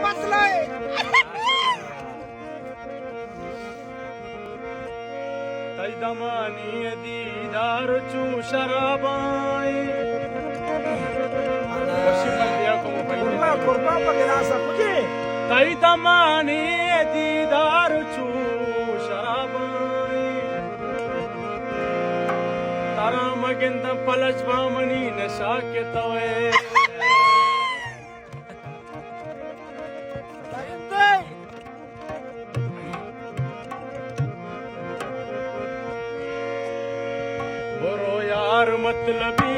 वाचलाय. तई दमानी दीदार चू शराबाई Kurba bagaimana asa puji? तई दमानी दीदार चू शराबाई तारा मगिंद पलच बामनी नशा के तवे बुरो यार मतलबी